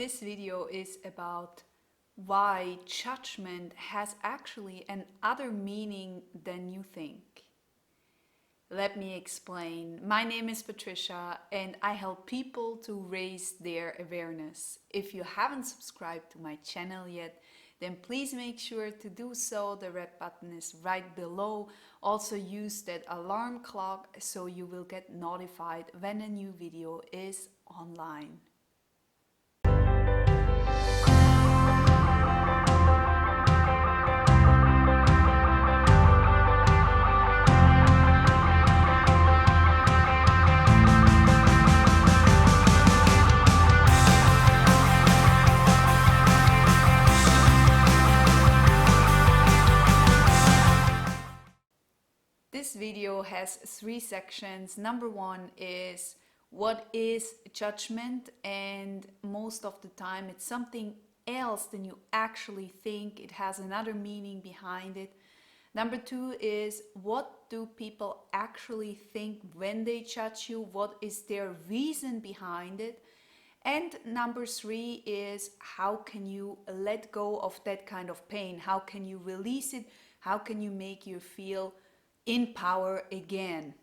This video is about why judgment has actually an other meaning than you think. Let me explain. My name is Patricia and I help people to raise their awareness. If you haven't subscribed to my channel yet, then please make sure to do so. The red button is right below. Also use that alarm clock so you will get notified when a new video is online. This video has three sections. Number one is what is judgment, and most of the time it's something else than you actually think. It has another meaning behind it. Number two is what do people actually think when they judge you? What is their reason behind it? And number three is how can you let go of that kind of pain? How can you release it? How can you make you feel in power again?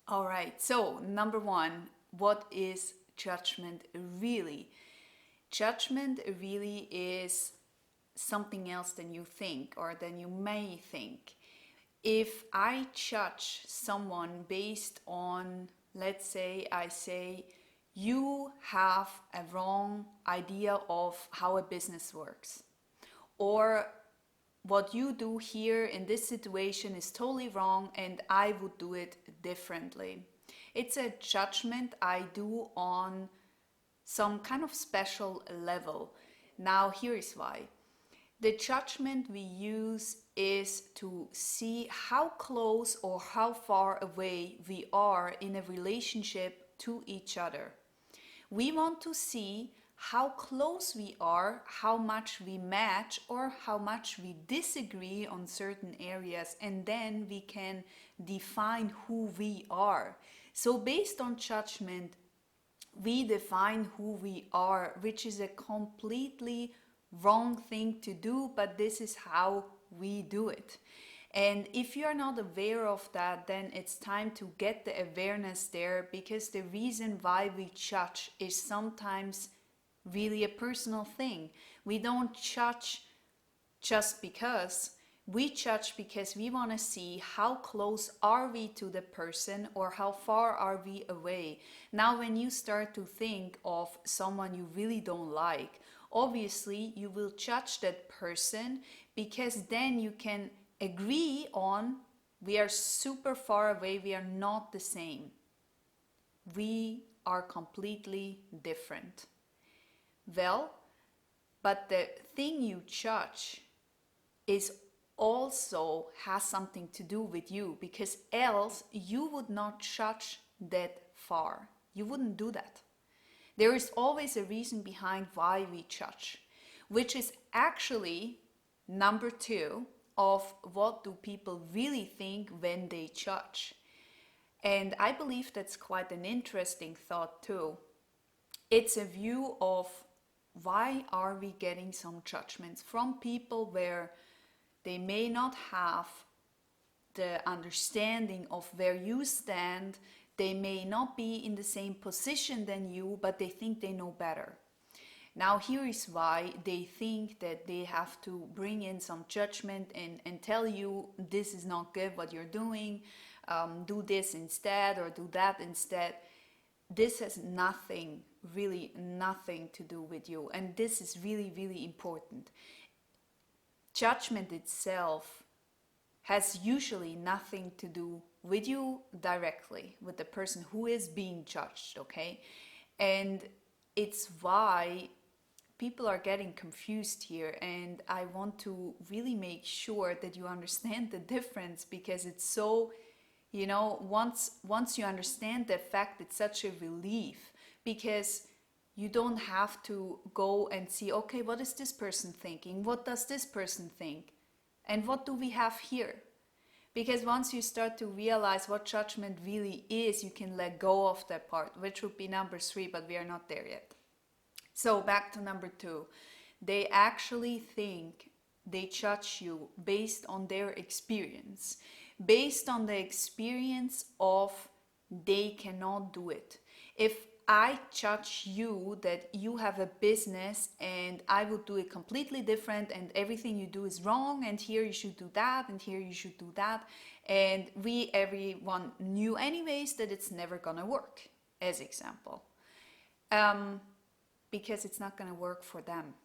All right, so number one, what is judgment really? Judgment really is something else than you think or than you may think. If I judge someone based on, let's say, I say, you have a wrong idea of how a business works, or what you do here in this situation is totally wrong and I would do it differently. It's a judgment I do on some kind of special level. Now here is why. The judgment we use is to see how close or how far away we are in a relationship to each other. We want to see how close we are, how much we match, or how much we disagree on certain areas, and then we can define who we are. So based on judgment, we define who we are, which is a completely wrong thing to do, but this is how we do it. And if you're not aware of that, then it's time to get the awareness there, because the reason why we judge is sometimes really a personal thing. We don't judge just because. We judge because we want to see how close are we to the person or how far are we away. Now, when you start to think of someone you really don't like, obviously you will judge that person, because then you can agree on we are super far away, we are not the same. We are completely different. Well, but the thing you judge is also has something to do with you, because else you would not judge that far. You wouldn't do that. There is always a reason behind why we judge, which is actually number two of what do people really think when they judge. And I believe that's quite an interesting thought too. It's a view of why are we getting some judgments from people where they may not have the understanding of where you stand. They may not be in the same position than you, but they think they know better. Now here is why they think that they have to bring in some judgment and tell you this is not good what you're doing, do this instead or do that instead. This has nothing, really nothing to do with you, and this is really, really important. Judgment itself has usually nothing to do with you directly, with the person who is being judged, okay? And it's why people are getting confused here, and I want to really make sure that you understand the difference, because it's so, once you understand the fact, it's such a relief, because you don't have to go and see, okay, what is this person thinking? What does this person think? And what do we have here? Because once you start to realize what judgment really is, you can let go of that part, which would be number 3, but we are not there yet. So back to number 2. They actually think they judge you based on their experience, based on the experience of they cannot do it. If I judge you that you have a business and I will do it completely different and everything you do is wrong and here you should do that and here you should do that, and everyone knew anyways that it's never gonna work, as example, because it's not gonna work for them.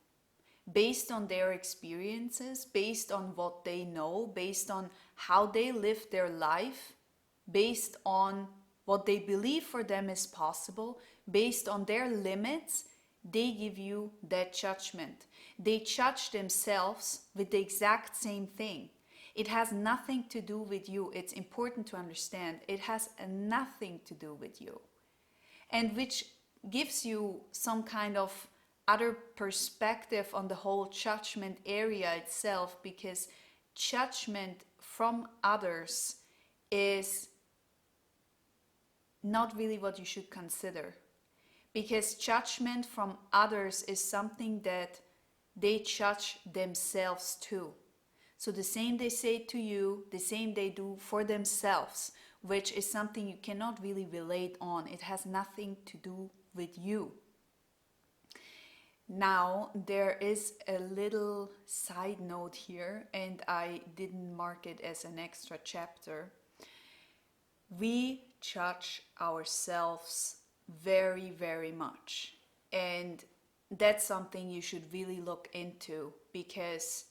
Based on their experiences, based on what they know, based on how they live their life, based on what they believe for them is possible, based on their limits, they give you that judgment. They judge themselves with the exact same thing. It has nothing to do with you. It's important to understand. It has nothing to do with you. And which gives you some kind of other perspective on the whole judgment area itself, because judgment from others is not really what you should consider, because judgment from others is something that they judge themselves too. So the same they say to you, the same they do for themselves, which is something you cannot really relate on. It has nothing to do with you. Now, there is a little side note here, and I didn't mark it as an extra chapter. We judge ourselves very, very much. And that's something you should really look into, because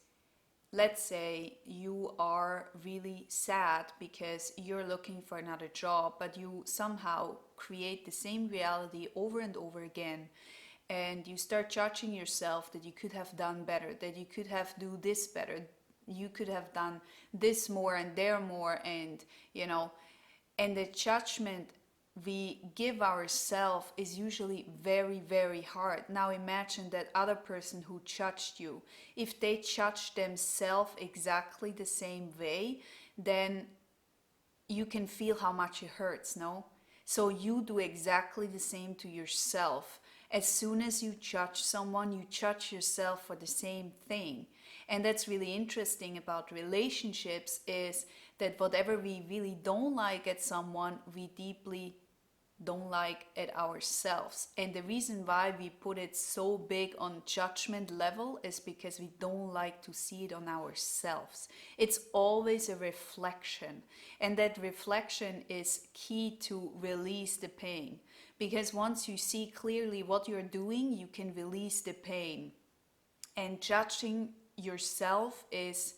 let's say you are really sad because you're looking for another job, but you somehow create the same reality over and over again. And you start judging yourself that you could have done better, that you could have do this better, you could have done this more and there more, and and the judgment we give ourselves is usually very, very hard. Now imagine that other person who judged you. If they judge themselves exactly the same way, then you can feel how much it hurts, no? So you do exactly the same to yourself. As soon as you judge someone, you judge yourself for the same thing. And that's really interesting about relationships, is that whatever we really don't like at someone, we deeply don't like at ourselves. And the reason why we put it so big on judgment level is because we don't like to see it on ourselves. It's always a reflection, and that reflection is key to release the pain, because once you see clearly what you're doing, you can release the pain. And judging yourself is,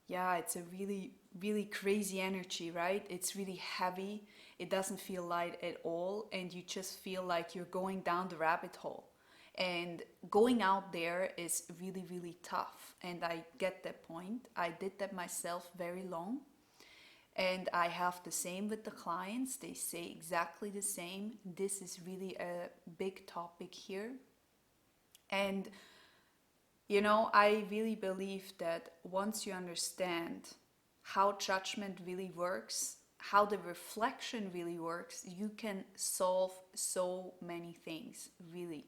it's a really, really crazy energy, right? It's really heavy. It doesn't feel light at all, and you just feel like you're going down the rabbit hole. And going out there is really, really tough. And I get that point. I did that myself very long. And I have the same with the clients. They say exactly the same. This is really a big topic here. And I really believe that once you understand how judgment really works, how the reflection really works, you can solve so many things, really.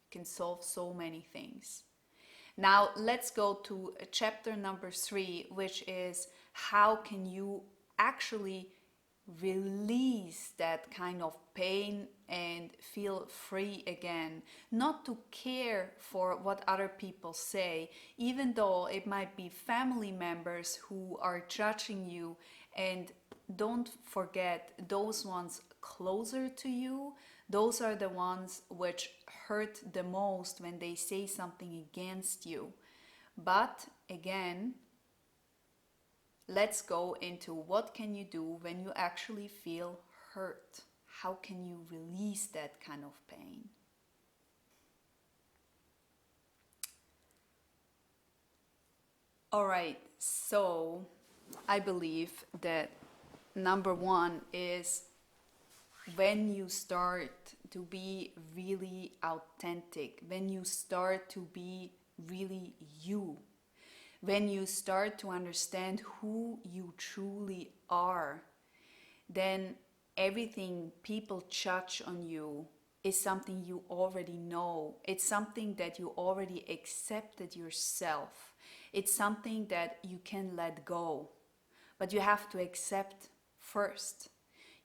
You can solve so many things. Now, let's go to chapter number 3, which is how can you actually release that kind of pain and feel free again, not to care for what other people say, even though it might be family members who are judging you. And don't forget, those ones closer to you, those are the ones which hurt the most when they say something against you. But again, let's go into what can you do when you actually feel hurt. How can you release that kind of pain? All right, so I believe that number 1 is when you start to be really authentic, when you start to be really you, when you start to understand who you truly are, then everything people judge on you is something you already know. It's something that you already accepted yourself. It's something that you can let go. But you have to accept first.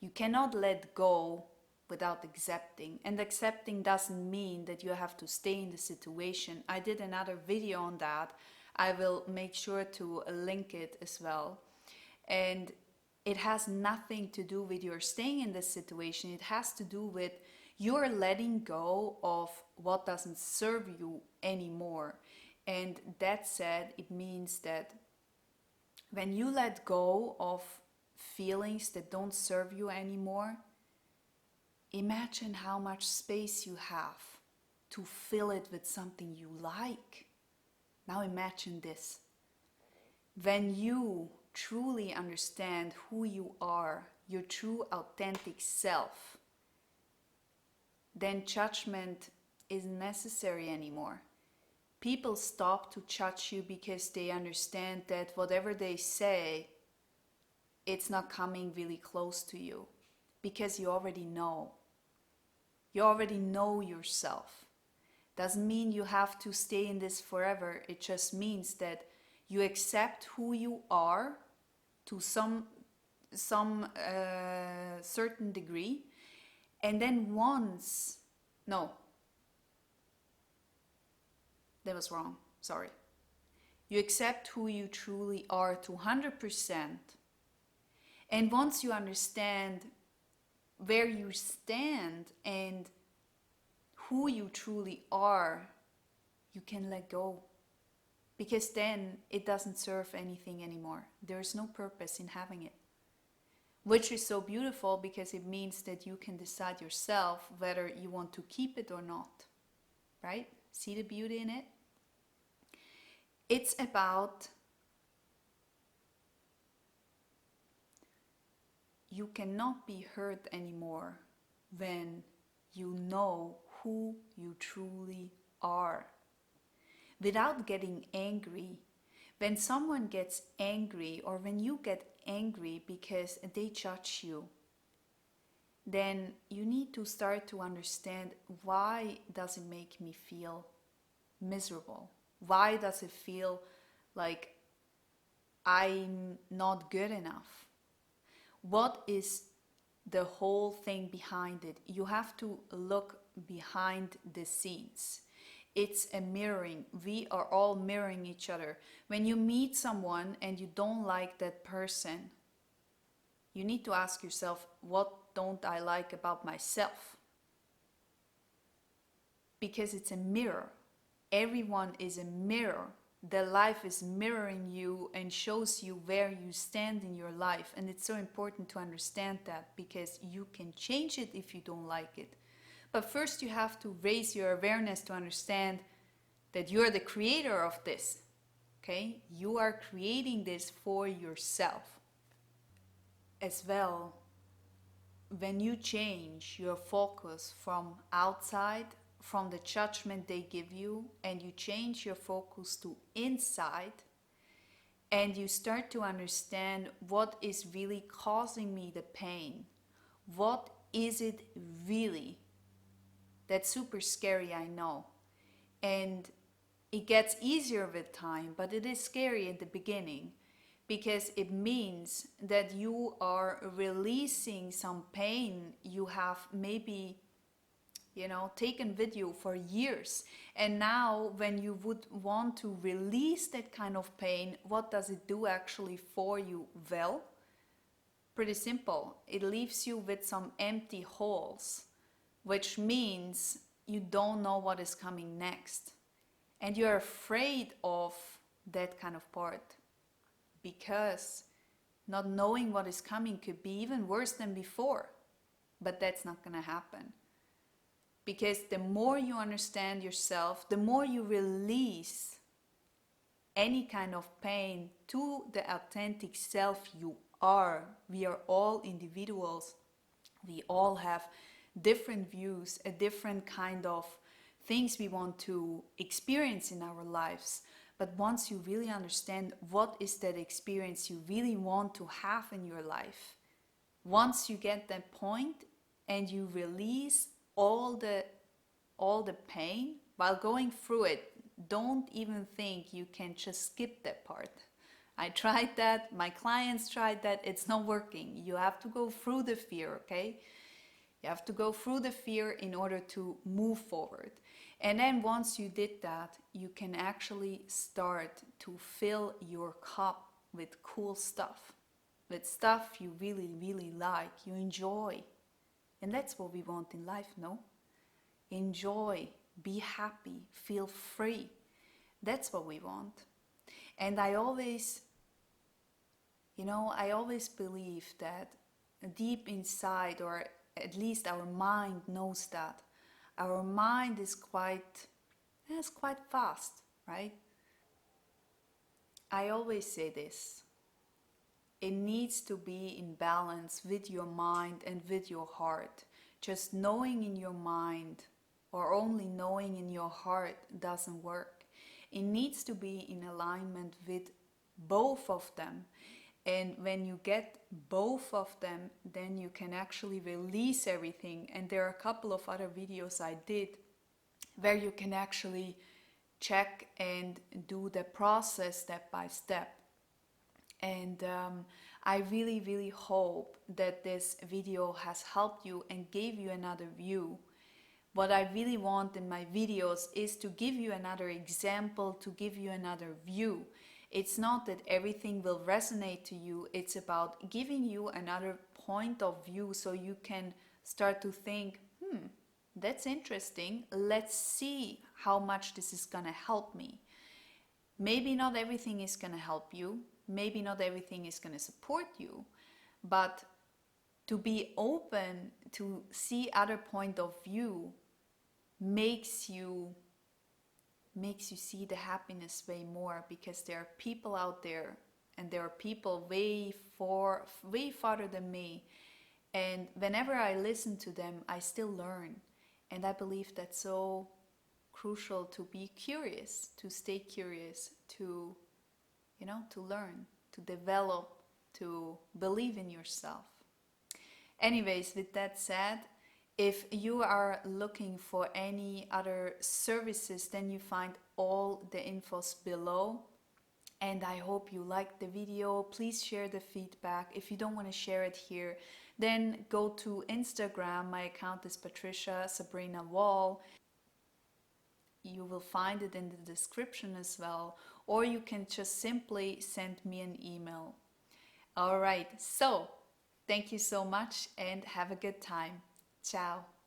You cannot let go without accepting. And accepting doesn't mean that you have to stay in the situation. I did another video on that. I will make sure to link it as well. And it has nothing to do with your staying in this situation. It has to do with your letting go of what doesn't serve you anymore. And that said, it means that when you let go of feelings that don't serve you anymore, imagine how much space you have to fill it with something you like. Now imagine this. When you truly understand who you are, your true authentic self, then judgment isn't necessary anymore. People stop to judge you because they understand that whatever they say, it's not coming really close to you, because you already know. You already know yourself. Doesn't mean you have to stay in this forever. It just means that you accept who you are to some certain degree, and then that was wrong, sorry. You accept who you truly are to 100%, and once you understand where you stand and who you truly are, you can let go. Because then it doesn't serve anything anymore. There's no purpose in having it. Which is so beautiful, because it means that you can decide yourself whether you want to keep it or not. Right? See the beauty in it? It's about you cannot be hurt anymore when you know who you truly are. Without getting angry, when someone gets angry, or when you get angry because they judge you, then you need to start to understand, why does it make me feel miserable? Why does it feel like I'm not good enough? What is the whole thing behind it? You have to look behind the scenes. It's a mirroring. We are all mirroring each other. When you meet someone and you don't like that person, you need to ask yourself, what don't I like about myself? Because it's a mirror. Everyone is a mirror. The life is mirroring you and shows you where you stand in your life. And it's so important to understand that, because you can change it if you don't like it. But first you have to raise your awareness to understand that you're the creator of this. Okay? You are creating this for yourself. As well, when you change your focus from outside, from the judgment they give you, and you change your focus to inside, and you start to understand what is really causing me the pain. What is it really? That's super scary, I know. And it gets easier with time, but it is scary at the beginning, because it means that you are releasing some pain you have maybe taken with you for years. And now when you would want to release that kind of pain, what does it do actually for you? Well, pretty simple. It leaves you with some empty holes, which means you don't know what is coming next. And you're afraid of that kind of part, because not knowing what is coming could be even worse than before. But that's not going to happen. Because the more you understand yourself, the more you release any kind of pain to the authentic self you are. We are all individuals. We all have different views, a different kind of things we want to experience in our lives. But once you really understand what is that experience you really want to have in your life, once you get that point and you release all the pain while going through it, don't even think you can just skip that part. I tried that, my clients tried that, it's not working. You have to go through the fear, okay? You have to go through the fear in order to move forward. And then once you did that, you can actually start to fill your cup with cool stuff, with stuff you really, really like, you enjoy. And that's what we want in life, no? Enjoy, be happy, feel free. That's what we want. And I always believe that deep inside, or at least our mind knows that. Our mind is quite fast, right? I always say this. It needs to be in balance with your mind and with your heart. Just knowing in your mind or only knowing in your heart doesn't work. It needs to be in alignment with both of them. And when you get both of them, then you can actually release everything. And there are a couple of other videos I did where you can actually check and do the process step by step. And I really, really hope that this video has helped you and gave you another view. What I really want in my videos is to give you another example, to give you another view. It's not that everything will resonate to you, it's about giving you another point of view so you can start to think, that's interesting, let's see how much this is gonna help me. Maybe not everything is gonna help you, maybe not everything is gonna support you, but to be open to see other point of view makes you see the happiness way more, because there are people out there and there are people way farther than me, and whenever I listen to them I still learn. And I believe that's so crucial, to be curious, to stay curious, to to learn, to develop, to believe in yourself. Anyways, with that said, if you are looking for any other services, then you find all the infos below. And I hope you liked the video. Please share the feedback. If you don't want to share it here, then go to Instagram. My account is Patricia Wall. You will find it in the description as well. Or you can just simply send me an email. All right, so thank you so much and have a good time. Ciao.